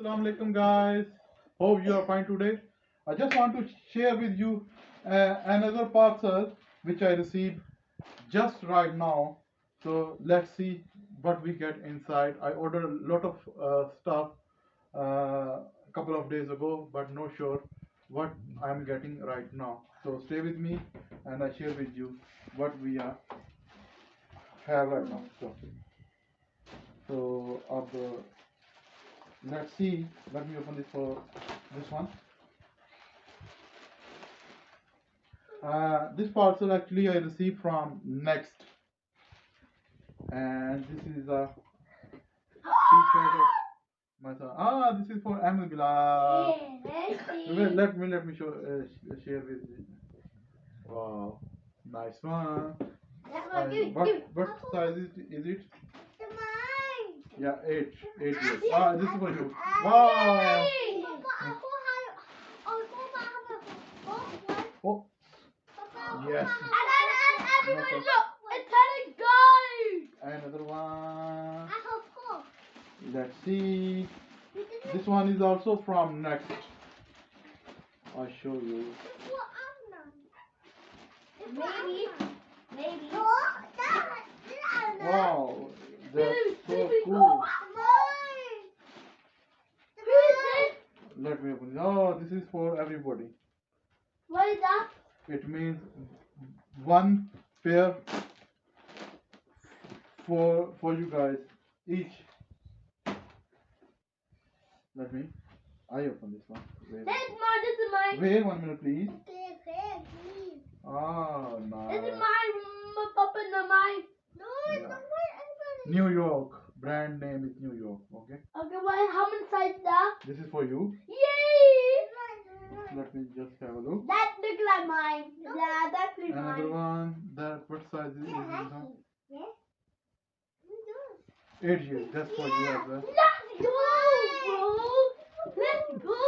Assalamu alaikum guys. Hope you are fine today. I just want to share with you another parcel which I received just right now. So let's see what we get inside. I ordered a lot of stuff a couple of days ago, but not sure what I'm getting right now. So stay with me and I share with you what we have right now. So of the let's see. Let me open this for this one. This parcel actually I received from Next, and this is a t-shirt of my son. This is for Amila. Let me show share with you. Wow, nice one. What size is it? Yeah, eight years. This is for you. Wow. Oh, yes. Another one. Let's see. This one is also from Next. I'll show you. Maybe. Wow, that's so cool. Let me open it. Oh, this is for everybody. What is that? It means one pair for you guys each. Let me. I open this one. Wait. This is mine. Wait 1 minute, please. Okay, please. Nice. This is mine, Papa, not mine. No, it's not mine. New York. Brand name is New York. Okay. Okay, well, how many sizes that? This is for you. Yay! Let me just have a look. That looks like mine. Yeah, that looks like Another mine. one. That what size is this one? Yes. 8 years. That's for you as well. Let's go, bro. Let's go.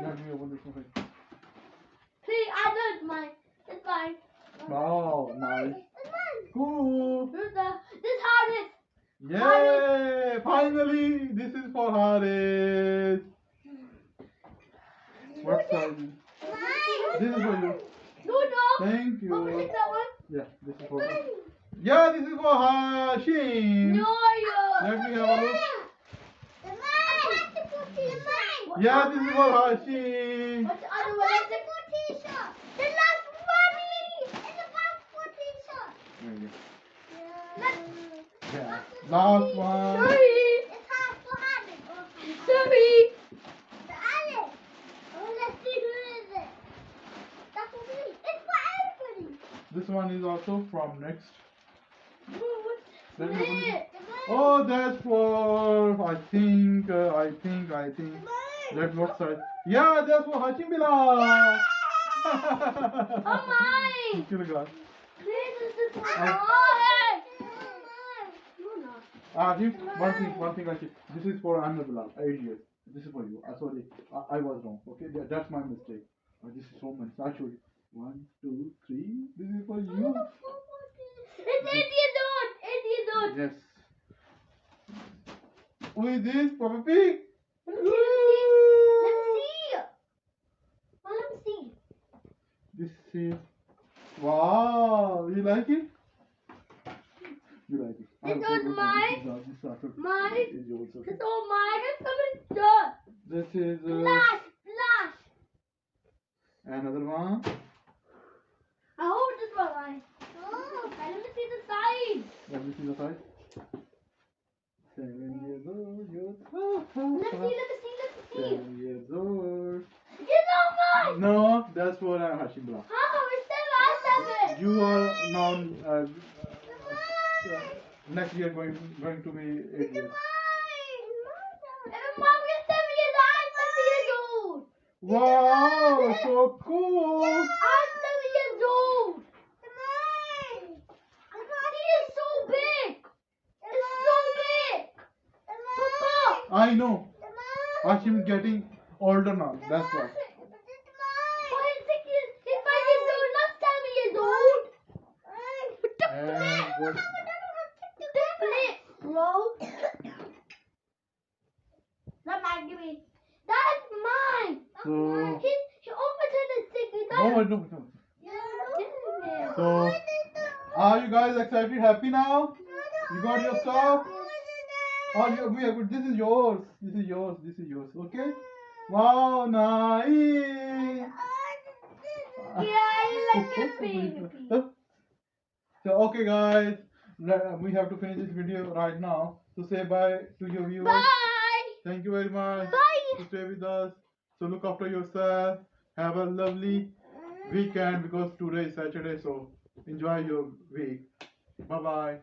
Let me open this one. Please, I know it's mine. It's mine. Wow, nice. Cool. This hardest. Yay! Finally, this is for Haris. What size? This is for you. No. Thank Papa, you. take that one. Yeah, this is for you. Yeah, this is for Hashim. No, Let me have a look. What Yeah, this is for Hashim. What's the other one? The last one. It's a passport t-shirt. Yeah. Last one. Sorry. It's half for Harry. Sorry. The Alex. Oh, let's see who is it. That's for me. It's for everybody. This one is also from Next. What's it? Oh, that's for I think. That's what size? Yeah, that's for Hashim Bilal. Oh, mine. Kilogram. This is mine. One thing I see. This is for Amna Bilal, 8 years. This is for you. Sorry, I was wrong. Okay, that's my mistake. This is so much. I should. 1, 2, 3. This is for you. It's 8 years old. 8 years old. Yes. Who is this? Papa Pig? Let me see. Let me see. This is. Wow, you like it? You like it? This is mine. Mine. Is yours, okay? It's all mine. It's coming done. This is Flash. another one. I hope this one mine. Oh, let me see the size. Let me see the size. 7 years old. Let me see. 7 years old. It's not mine. No, that's for Hashim Bilal. How? It's 7. You are now next year going to be 8 years. Mom, you're 7 years old. I'm 7 years old. Wow, so cool. I'm 7 years old. He is so big. It's so big. Papa. I know. Hashim is getting older now. That's why. Oh, he's 5 years old, not 7 years old. And what? Bro. Not my me. That's mine. So, She opened the sticky. no. So, are you guys excited, happy now? You got your stuff? Oh, we are good. This is yours. This is yours. This is yours. Okay? Wow, nice. Yeah, I like it being a piece. So, okay, guys, we have to finish this video right now. So, say bye to your viewers. Bye. Thank you very much Bye. to stay with us. So, look after yourself. Have a lovely weekend because today is Saturday. So, enjoy your week. Bye bye.